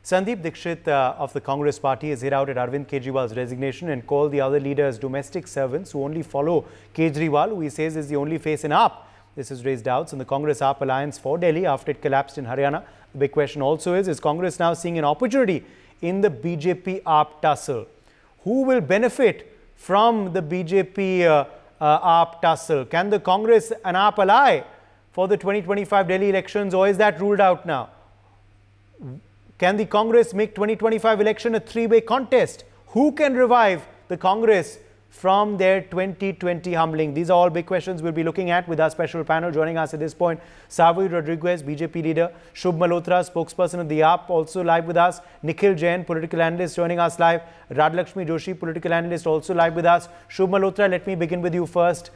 Sandeep Dixit of the Congress party has hit out at Arvind Kejriwal's resignation and called the other leaders domestic servants who only follow Kejriwal, who he says is the only face in AAP. This has raised doubts in the Congress-AAP alliance for Delhi after it collapsed in Haryana. The big question also is Congress now seeing an opportunity in the BJP-AAP tussle? Who will benefit from the BJP-AAP tussle? Can the Congress and AAP ally for the 2025 Delhi elections, or is that ruled out now? Can the Congress make 2025 election a three-way contest? Who can revive the Congress from their 2020 humbling? These are all big questions we'll be looking at with our special panel. Joining us at this point, Saurabh Bhardwaj, BJP leader, Shubh Malhotra, spokesperson of the AAP, also live with us, Nikhil Jain, political analyst, joining us live, Radhakshmi Joshi, political analyst, also live with us. Shubh Malhotra, let me begin with you first.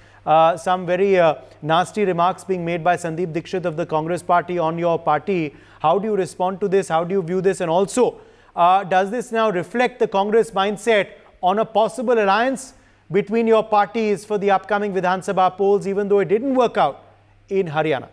Some very nasty remarks being made by Sandeep Dixit of the Congress party on your party. How do you respond to this? How do you view this? And also, does this now reflect the Congress mindset on a possible alliance between your parties for the upcoming Vidhan Sabha polls, even though it didn't work out in Haryana?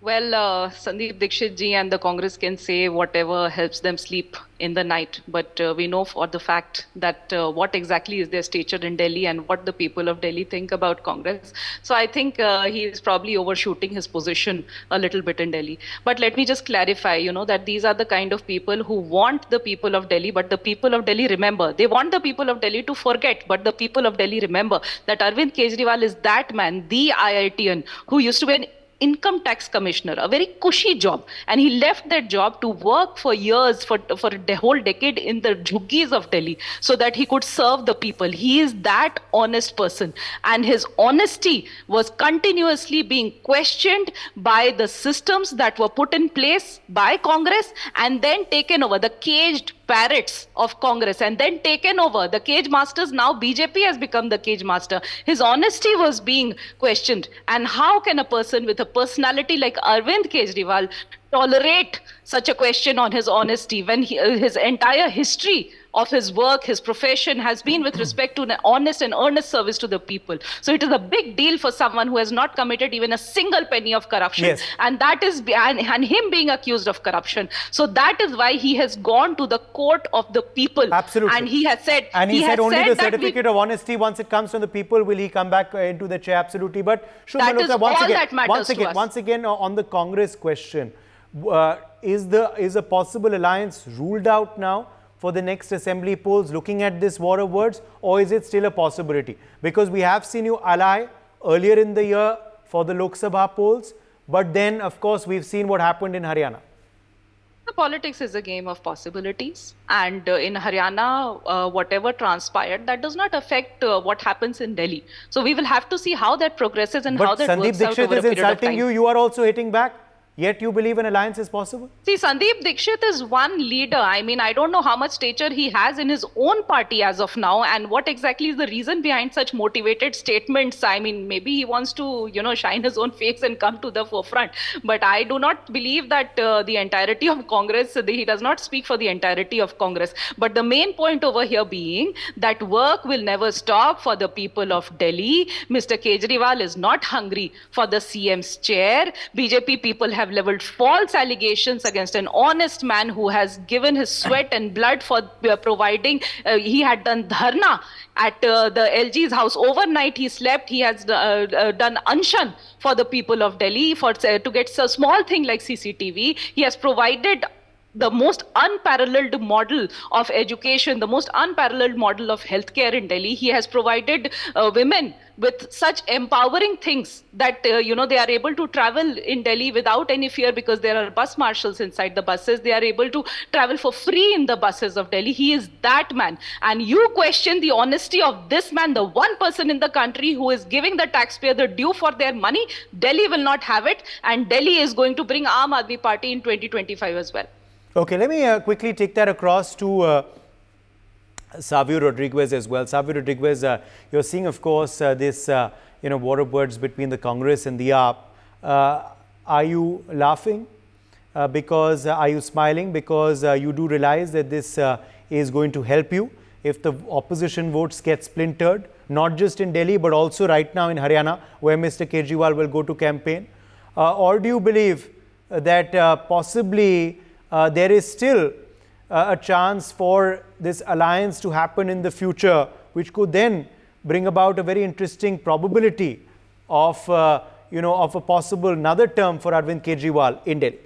Well, Sandeep Dixit ji and the Congress can say whatever helps them sleep in the night. But we know for the fact that what exactly is their stature in Delhi and what the people of Delhi think about Congress. So I think he is probably overshooting his position a little bit in Delhi. But let me just clarify, that these are the kind of people who want the people of Delhi, but the people of Delhi remember. They want the people of Delhi to forget, but the people of Delhi remember that Arvind Kejriwal is that man, the IITian, who used to be an income tax commissioner, a very cushy job, and he left that job to work for years, for the whole decade in the jhuggies of Delhi, so that he could serve the people. He is that honest person, and his honesty was continuously being questioned by the systems that were put in place by Congress and then taken over, the caged parrots of Congress, and then taken over. The cage masters, now BJP has become the cage master. His honesty was being questioned. And how can a person with a personality like Arvind Kejriwal tolerate such a question on his honesty when his entire history of his work, his profession has been with respect to an honest and earnest service to the people. So it is a big deal for someone who has not committed even a single penny of corruption. Yes. And that is, and him being accused of corruption. So that is why he has gone to the court of the people. Absolutely. And he has said, he said only the certificate of honesty, once it comes from the people, will he come back into the chair? Absolutely. But that is all that matters to us. Once again, on the Congress question, is a possible alliance ruled out now for the next assembly polls, looking at this war of words, or is it still a possibility? Because we have seen you ally earlier in the year for the Lok Sabha polls, but then, of course, we've seen what happened in Haryana. The politics is a game of possibilities, and in Haryana, whatever transpired, that does not affect what happens in Delhi. So we will have to see how that progresses and how that works out over a period of time. But Sandeep Dixit is insulting you. You are also hitting back. Yet you believe an alliance is possible? See, Sandeep Dixit is one leader. I mean, I don't know how much stature he has in his own party as of now, and what exactly is the reason behind such motivated statements. I mean, maybe he wants to, shine his own face and come to the forefront. But I do not believe that the entirety of Congress, he does not speak for the entirety of Congress. But the main point over here being that work will never stop for the people of Delhi. Mr. Kejriwal is not hungry for the CM's chair. BJP people have leveled false allegations against an honest man who has given his sweat and blood for providing. He had done dharna at the LG's house overnight. He slept. He has done anshan for the people of Delhi to get a small thing like CCTV. He has provided the most unparalleled model of education, the most unparalleled model of healthcare in Delhi. He has provided women with such empowering things that, they are able to travel in Delhi without any fear because there are bus marshals inside the buses. They are able to travel for free in the buses of Delhi. He is that man. And you question the honesty of this man, the one person in the country who is giving the taxpayer the due for their money. Delhi will not have it. And Delhi is going to bring Aam Aadmi Party in 2025 as well. Okay, let me quickly take that across to Saurabh Bhardwaj as well. Saurabh Bhardwaj, you're seeing, of course, this war of words between the Congress and the AAP. Are you laughing? Because are you smiling? Because you do realize that this is going to help you if the opposition votes get splintered, not just in Delhi, but also right now in Haryana, where Mr. Kejriwal will go to campaign? Or do you believe that possibly there is still a chance for this alliance to happen in the future, which could then bring about a very interesting probability of, of a possible another term for Arvind Kejriwal in Delhi?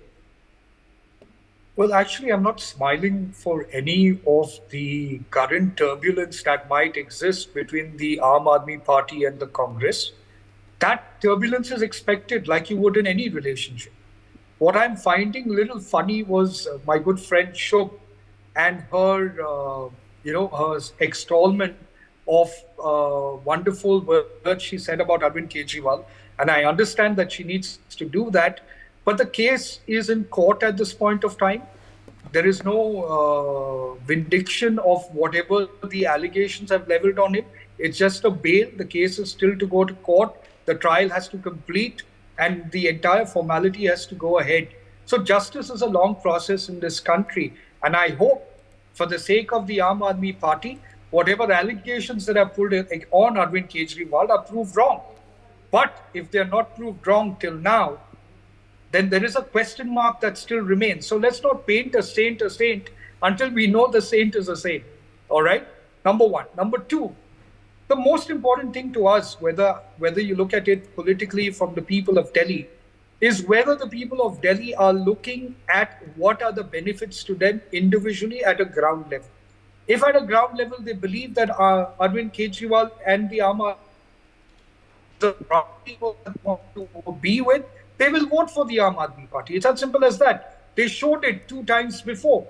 Well, actually, I'm not smiling for any of the current turbulence that might exist between the Aam Aadmi Party and the Congress. That turbulence is expected like you would in any relationship. What I'm finding a little funny was my good friend Shubh and her, her extolment of wonderful words she said about Arvind Kejriwal. And I understand that she needs to do that. But the case is in court at this point of time. There is no vindication of whatever the allegations have leveled on him. It's just a bail. The case is still to go to court. The trial has to complete and the entire formality has to go ahead. So justice is a long process in this country. And I hope, for the sake of the Aam Aadmi Party, whatever allegations that are put on Arvind Kejriwal are proved wrong. But if they're not proved wrong till now, then there is a question mark that still remains. So let's not paint a saint until we know the saint is a saint. All right? Number one. Number two, the most important thing to us, whether you look at it politically from the people of Delhi, is whether the people of Delhi are looking at what are the benefits to them individually at a ground level. If at a ground level they believe that Arvind Kejriwal and the Aam Aadmi the people want to be with, they will vote for the Aam Aadmi Party. It's as simple as that. They showed it 2 times before.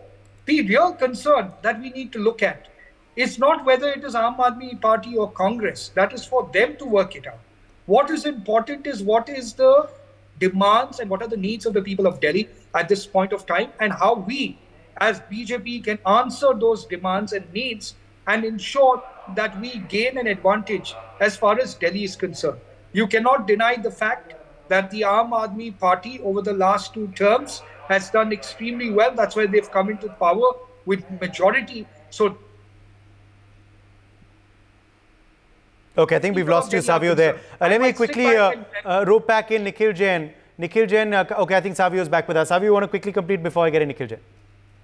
The real concern that we need to look at is not whether it is Aam Aadmi Party or Congress. That is for them to work it out. What is important is what is the demands and what are the needs of the people of Delhi at this point of time, and how we as BJP can answer those demands and needs and ensure that we gain an advantage as far as Delhi is concerned. You cannot deny the fact that the Aam Aadmi Party over the last 2 terms has done extremely well. That's why they've come into power with majority. So, okay, I think we've lost you, Savio, there. Let me quickly rope back in Nikhil Jain. Nikhil Jain, okay, I think Savio is back with us. Savio, you want to quickly complete before I get in Nikhil Jain?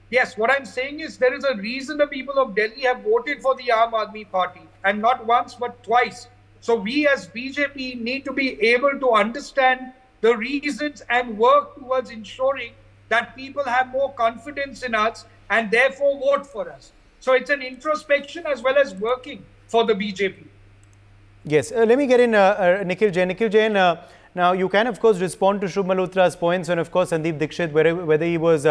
Yes, what I'm saying is there is a reason the people of Delhi have voted for the Aam Aadmi Party, and not once but twice. So we as BJP need to be able to understand the reasons and work towards ensuring that people have more confidence in us and therefore vote for us. So it's an introspection as well as working for the BJP. Yes, let me get in Nikhil Jain. Nikhil Jain, now you can of course respond to Shubh Malhotra's points and of course Sandeep Dixit, whether he was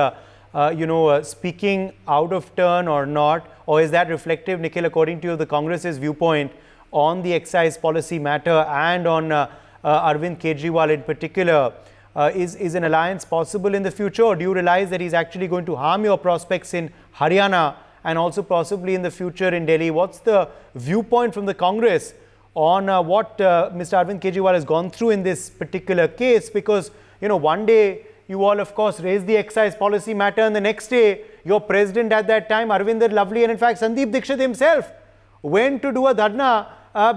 speaking out of turn or not, or is that reflective, Nikhil, according to you, the Congress's viewpoint on the excise policy matter and on Arvind Kejriwal in particular? Is an alliance possible in the future, or do you realize that he's actually going to harm your prospects in Haryana and also possibly in the future in Delhi? What's the viewpoint from the Congress on what Mr. Arvind Kejriwal has gone through in this particular case? Because, one day you all, of course, raised the excise policy matter, and the next day your president at that time, Arvinder Lovely, and in fact Sandeep Dixit himself went to do a dharna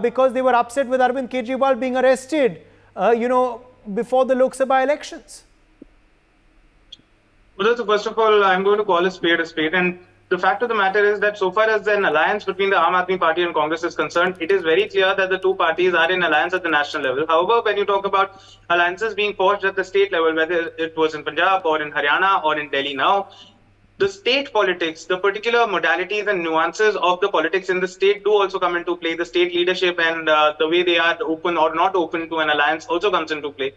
because they were upset with Arvind Kejriwal being arrested, before the Lok Sabha elections. Well, so first of all, I'm going to call a spade, and the fact of the matter is that so far as an alliance between the Aam Aadmi Party and Congress is concerned, it is very clear that the 2 parties are in alliance at the national level. However, when you talk about alliances being forged at the state level, whether it was in Punjab or in Haryana or in Delhi now, the state politics, the particular modalities and nuances of the politics in the state do also come into play. The state leadership and the way they are open or not open to an alliance also comes into play.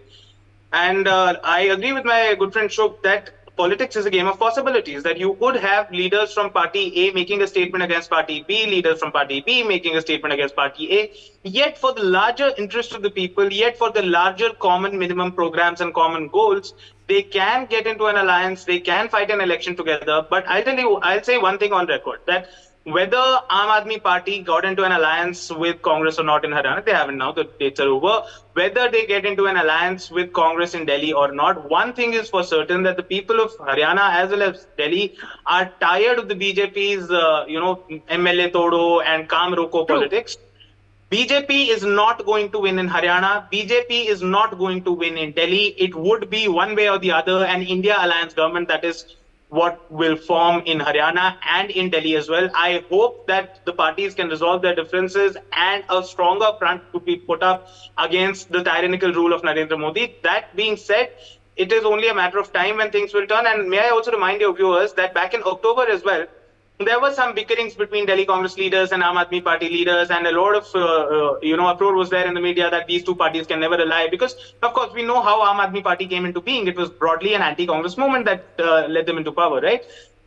And I agree with my good friend Shubh that politics is a game of possibilities, that you could have leaders from party A making a statement against party B, leaders from party B making a statement against party A, yet for the larger interest of the people, yet for the larger common minimum programs and common goals, they can get into an alliance, they can fight an election together. But I'll say one thing on record, that whether Aam Aadmi Party got into an alliance with Congress or not in Haryana, they haven't now, the dates are over. Whether they get into an alliance with Congress in Delhi or not, one thing is for certain, that the people of Haryana as well as Delhi are tired of the BJP's, MLA Todo and Kam Roko politics. BJP is not going to win in Haryana. BJP is not going to win in Delhi. It would be one way or the other an India alliance government that is what will form in Haryana and in Delhi as well. I hope that the parties can resolve their differences and a stronger front to be put up against the tyrannical rule of Narendra Modi. That being said, it is only a matter of time when things will turn. And may I also remind your viewers that back in October as well, there were some bickerings between Delhi Congress leaders and Aam Aadmi Party leaders, and a lot of uproar was there in the media that these two parties can never ally, because of course we know how Aam Aadmi Party came into being. It was broadly an anti-Congress movement that led them into power, right?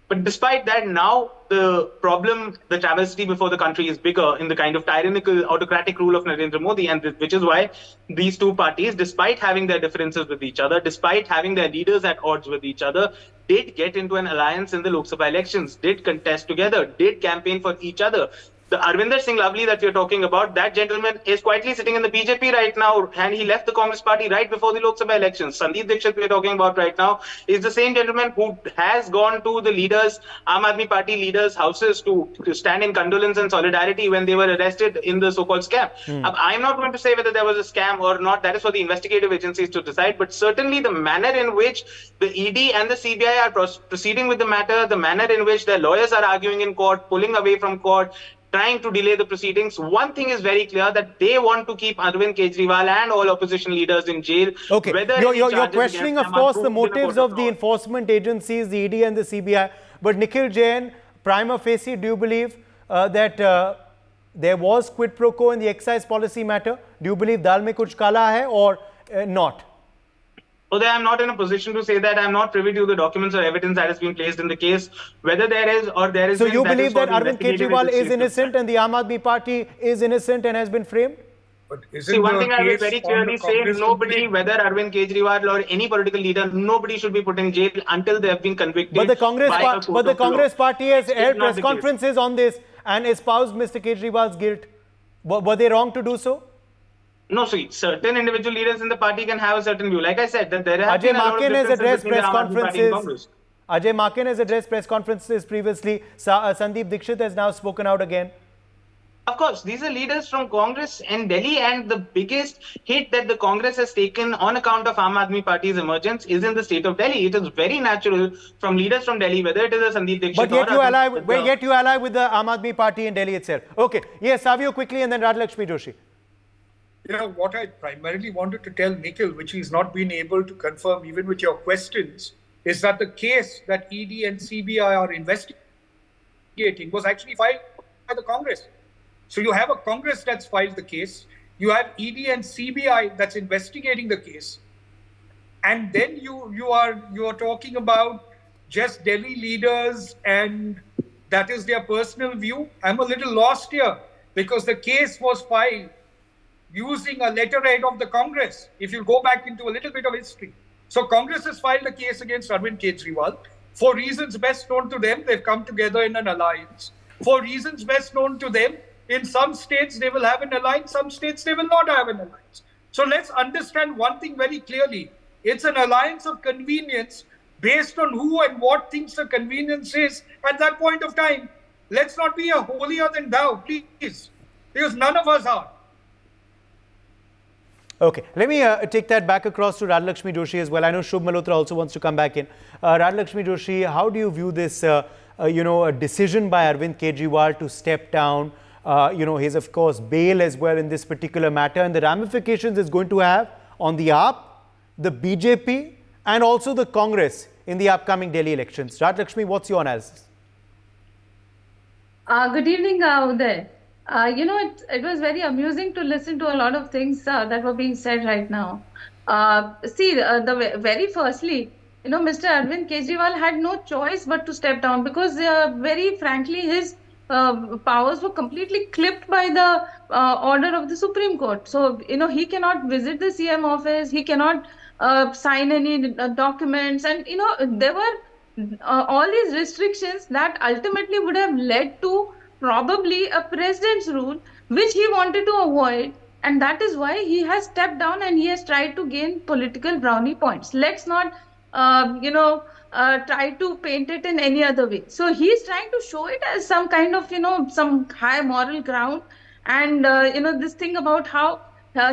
But despite that, now the problem, the travesty before the country is bigger in the kind of tyrannical, autocratic rule of Narendra Modi, and which is why these two parties, despite having their differences with each other, despite having their leaders at odds with each other, did get into an alliance in the Lok Sabha elections, did contest together, did campaign for each other. The Arvinder Singh Lovely that we're talking about, that gentleman is quietly sitting in the BJP right now, and he left the Congress party right before the Lok Sabha elections. Sandeep Dixit we're talking about right now is the same gentleman who has gone to the leaders, Aam Aadmi Party leaders' houses to stand in condolence and solidarity when they were arrested in the so-called scam. I'm not going to say whether there was a scam or not. That is for the investigative agencies to decide. But certainly the manner in which the ED and the CBI are proceeding with the matter, the manner in which their lawyers are arguing in court, pulling away from court, trying to delay the proceedings. One thing is very clear, that they want to keep Arvind Kejriwal and all opposition leaders in jail. Okay, you're questioning, of course, the motives of the enforcement agencies, the ED and the CBI. But Nikhil Jain, prima facie, do you believe that there was quid pro quo in the excise policy matter? Do you believe dal mein kuch kala hai or not? Although I'm not in a position to say that. I'm not privy to the documents or evidence that has been placed in the case, whether there is or there isn't. So you believe that Arvind Kejriwal is innocent and the Aam Aadmi Party is innocent and has been framed? See, one thing I will very clearly say, nobody, whether Arvind Kejriwal or any political leader, nobody should be put in jail until they have been convicted. But the Congress party has held press conferences on this and espoused Mr. Kejriwal's guilt. Were they wrong to do so? No, see, certain individual leaders in the party can have a certain view. Like I said, that there have been a lot of Ajay Maken has addressed press conferences. Congress. Ajay Maken has addressed press conferences previously. Sandeep Dixit has now spoken out again. Of course, these are leaders from Congress in Delhi, and the biggest hit that the Congress has taken on account of Aam Aadmi Party's emergence is in the state of Delhi. It is very natural from leaders from Delhi, whether it is a Sandeep Dixit but yet you ally with the Aam Aadmi Party in Delhi itself. Okay, yes, Savio quickly and then Radhalakshmi Joshi. You know, what I primarily wanted to tell Nikhil, which he's not been able to confirm even with your questions, is that the case that ED and CBI are investigating was actually filed by the Congress. So you have a Congress that's filed the case, you have ED and CBI that's investigating the case, and then you are talking about just Delhi leaders and that is their personal view. I'm a little lost here because the case was filed using a letterhead of the Congress, if you go back into a little bit of history. So Congress has filed a case against Arvind Kejriwal. For reasons best known to them, they've come together in an alliance. For reasons best known to them, in some states they will have an alliance, some states they will not have an alliance. So let's understand one thing very clearly. It's an alliance of convenience based on who and what thinks the convenience is at that point of time. Let's not be a holier than thou, please, because none of us are. Okay, let me take that back across to Radhalakshmi Joshi as well. I know Shubh Malhotra also wants to come back in. Radhalakshmi Joshi, how do you view this, a decision by Arvind Kejriwal to step down? His, of course, bail as well in this particular matter, and the ramifications it's going to have on the AAP, the BJP, and also the Congress in the upcoming Delhi elections. Radhalakshmi, what's your analysis? Good evening, Uday. It was very amusing to listen to a lot of things that were being said right now. Very firstly, Mr. Arvind Kejriwal had no choice but to step down because very frankly, his powers were completely clipped by the order of the Supreme Court. So, he cannot visit the CM office, he cannot sign any documents, and, there were all these restrictions that ultimately would have led to probably a president's rule, which he wanted to avoid. And that is why he has stepped down and he has tried to gain political brownie points. Let's not, try to paint it in any other way. So he's trying to show it as some kind of, some high moral ground. And, this thing about how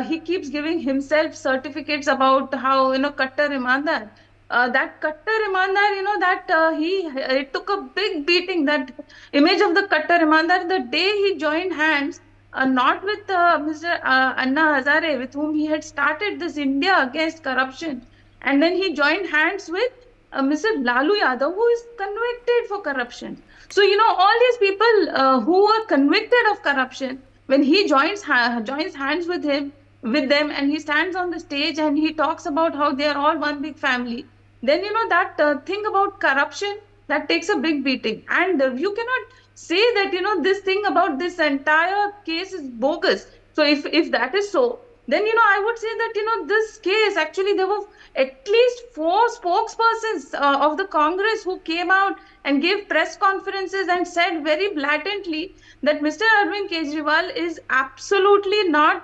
he keeps giving himself certificates about how, Kattar Imandar. that Kattar Imandar, that he took a big beating. That image of the Kattar Imandar, the day he joined hands, not with Mr. Anna Hazare, with whom he had started this India against corruption, and then he joined hands with Mr. Lalu Yadav, who is convicted for corruption. So, all these people who were convicted of corruption, when he joins hands with them, and he stands on the stage and he talks about how they are all one big family, then that thing about corruption, that takes a big beating. And you cannot say that this thing about this entire case is bogus. So if that is so, then I would say that this case, actually there were at least 4 spokespersons of the Congress who came out and gave press conferences and said very blatantly that Mr. Arvind Kejriwal is absolutely not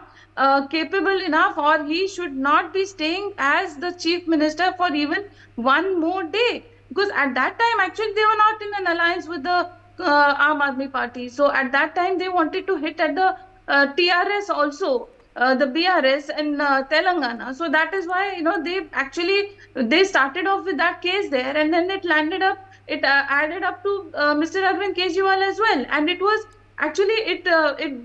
capable enough, or he should not be staying as the chief minister for even one more day. Because at that time, actually, they were not in an alliance with the Aam Aadmi Party. So at that time, they wanted to hit at the TRS also, the BRS in Telangana. So that is why, they started off with that case there, and then it added up to Mr. Arvind Kejriwal as well. And it was actually, it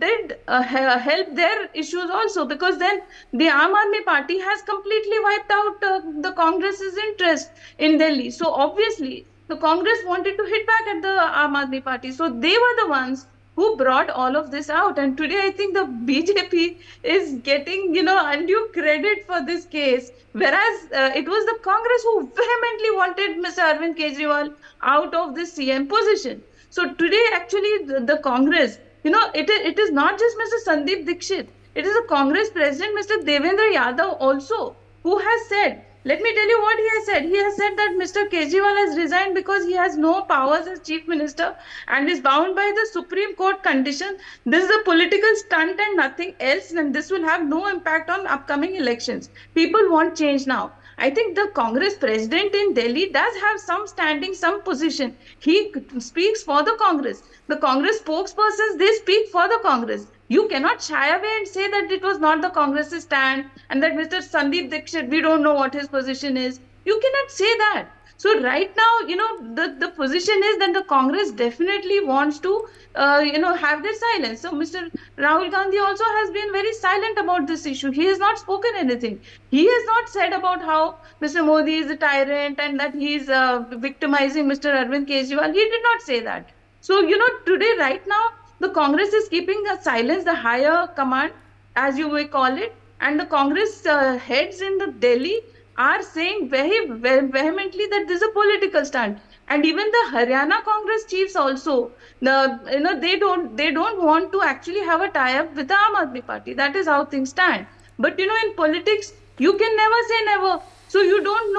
did help their issues also, because then the Aam Aadmi Party has completely wiped out the Congress's interest in Delhi. So obviously, the Congress wanted to hit back at the Aam Aadmi Party. So they were the ones who brought all of this out. And today, I think the BJP is getting, undue credit for this case, whereas it was the Congress who vehemently wanted Mr. Arvind Kejriwal out of this CM position. So today, actually, the Congress, it is not just Mr. Sandeep Dixit. It is the Congress president, Mr. Devendra Yadav also, who has said, let me tell you what he has said. He has said that Mr. Kejriwal has resigned because he has no powers as chief minister and is bound by the Supreme Court condition. This is a political stunt and nothing else, and this will have no impact on upcoming elections. People want change now. I think the Congress president in Delhi does have some standing, some position. He speaks for the Congress. The Congress spokespersons, they speak for the Congress. You cannot shy away and say that it was not the Congress's stand and that Mr. Sandeep Dixit, we don't know what his position is. You cannot say that. So right now, the position is that the Congress definitely wants to, have their silence. So Mr. Rahul Gandhi also has been very silent about this issue. He has not spoken anything. He has not said about how Mr. Modi is a tyrant and that he is victimizing Mr. Arvind Kejriwal. He did not say that. So, today, right now, the Congress is keeping the silence, the higher command, as you may call it, and the Congress heads in the Delhi are saying very vehemently that this is a political stunt. And even the Haryana Congress chiefs also, they don't want to actually have a tie-up with the Aam Aadmi Party. That is how things stand. But in politics, you can never say never. So you don't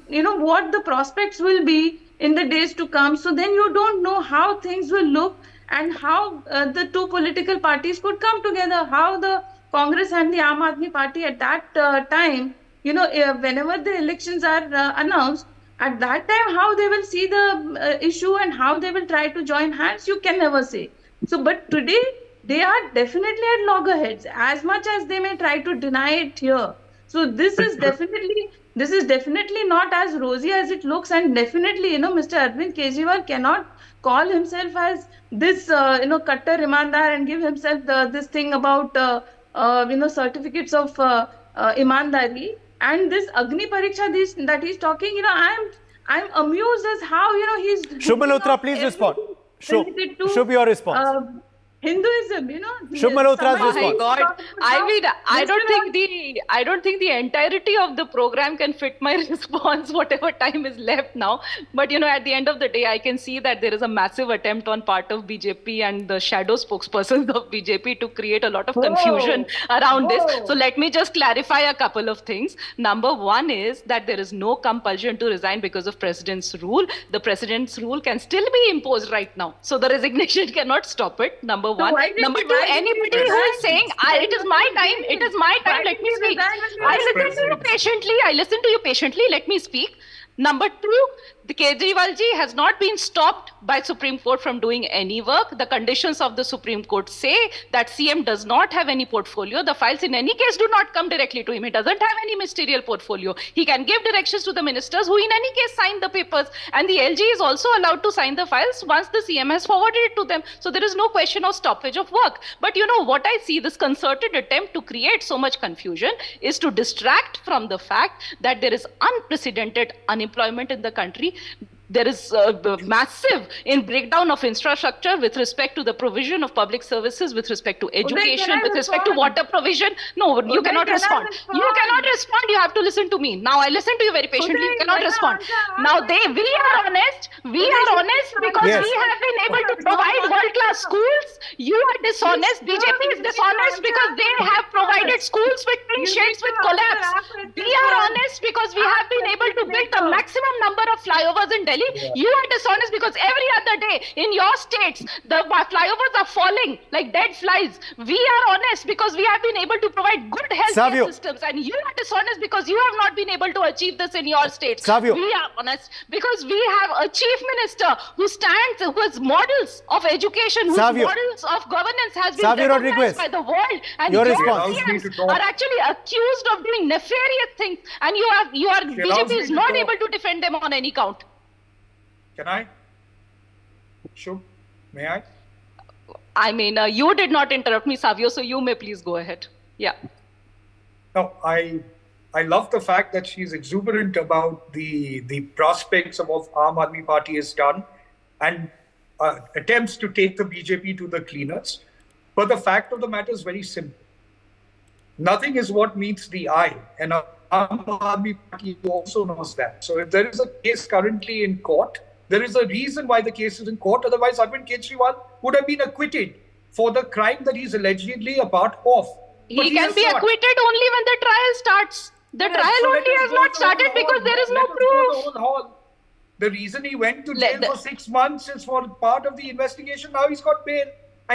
know what the prospects will be in the days to come. So then you don't know how things will look and how the two political parties could come together, how the Congress and the Aam Aadmi Party at that time, whenever the elections are announced, at that time, how they will see the issue and how they will try to join hands, you can never say. So, but today, they are definitely at loggerheads, as much as they may try to deny it here. So this is definitely not as rosy as it looks, and definitely, Mr. Arvind Kejriwal cannot call himself as this, Kattar Imandar and give himself this thing about, certificates of Imandari. And this Agni Pariksha that he's talking, I'm amused as how, he's... Shubh Malhotra, please respond. Shubh, your response. Hinduism, Shubh Malhotra's Oh my response. God! I don't think the entirety of the program can fit my response, whatever time is left now. But at the end of the day, I can see that there is a massive attempt on part of BJP and the shadow spokespersons of BJP to create a lot of confusion around this. So let me just clarify a couple of things. Number one is that there is no compulsion to resign because of president's rule. The president's rule can still be imposed right now. So the resignation cannot stop it. Number one. Number two, anybody who is saying, it is my time, let me speak. I listen to you patiently, let me speak. Number two, The Kejriwal ji has not been stopped by Supreme Court from doing any work. The conditions of the Supreme Court say that CM does not have any portfolio. The files in any case do not come directly to him. He doesn't have any ministerial portfolio. He can give directions to the ministers who in any case sign the papers. And the LG is also allowed to sign the files once the CM has forwarded it to them. So there is no question of stoppage of work. But you know what I see, this concerted attempt to create so much confusion is to distract from the fact that there is unprecedented unemployment in the country. There is massive breakdown of infrastructure with respect to the provision of public services, with respect to education, with respect to water provision. No, you cannot respond. You cannot respond. You have to listen to me. Now I listen to you very patiently. You cannot respond. Now we are honest. We are honest because we have been able to provide world-class schools. You are dishonest. BJP is dishonest because they have provided schools with tin shades with collapse. We are honest because we have been able to build the maximum number of flyovers in Delhi. You are dishonest because every other day in your states, the flyovers are falling like dead flies. We are honest because we have been able to provide good healthcare systems. And you are dishonest because you have not been able to achieve this in your states. We are honest because we have a chief minister who has models of education, whose models of governance has been recognized by the world. And your CMs are actually accused of doing nefarious things. And BJP is not able to defend them on any count. Can I? Shubh, may I? I mean, you did not interrupt me, Savio, so you may please go ahead. Yeah. No, I love the fact that she's exuberant about the prospects of what Aam Aadmi Party has done and attempts to take the BJP to the cleaners. But the fact of the matter is very simple. Nothing is what meets the eye. And Aam Aadmi Party also knows that. So if there is a case currently in court, there is a reason why the case is in court. Otherwise, Arvind Kejriwal would have been acquitted for the crime that he's allegedly a part of. He can be acquitted only when the trial starts. The trial only has not started because there is no proof. The reason he went to jail for 6 months is for part of the investigation. Now he's got bail.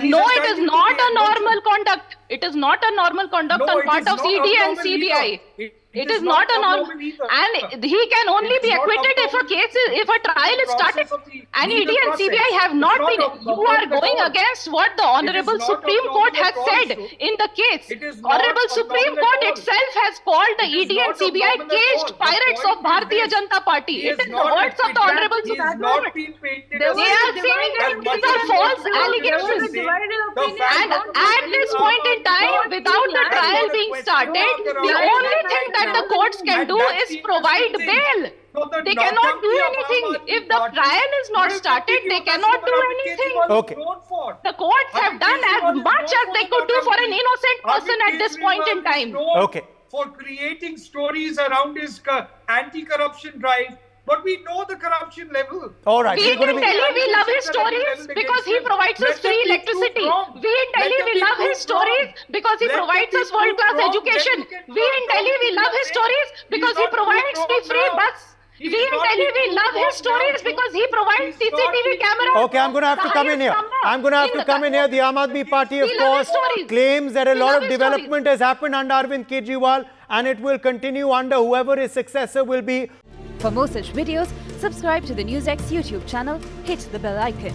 No, it is not a normal conduct. It is not a normal conduct on part of ED and CBI. It is not a normal, and he can only be acquitted if a trial is started. And ED and CBI have not been. You are going against what the Honorable Supreme Court has said in the case. Honorable Supreme Court itself has called the ED and CBI caged pirates of Bharatiya Janata Party. It is the words of the Honorable Supreme Court. They are saying that these are false allegations. And at this point in time, without the trial being started, the only thing that the courts can do is provide bail. They cannot do anything. If the trial is not started, they cannot do anything. Okay. The courts have done as much as they could do for an innocent person at this point in time. Okay. For creating stories around his anti-corruption drive. But we know the corruption level. All right. We in Delhi, we love his stories because he provides us free electricity. We in Delhi, we love his stories because he provides us world-class education. We in Delhi, we love his stories because he provides me free bus. We in Delhi, we love his stories because he provides CCTV cameras. Okay, I'm going to have to come in here. The Aam Aadmi Party, of course, claims that a lot of development has happened under Arvind Kejriwal and it will continue under whoever his successor will be. For more such videos, subscribe to the NewsX YouTube channel, hit the bell icon.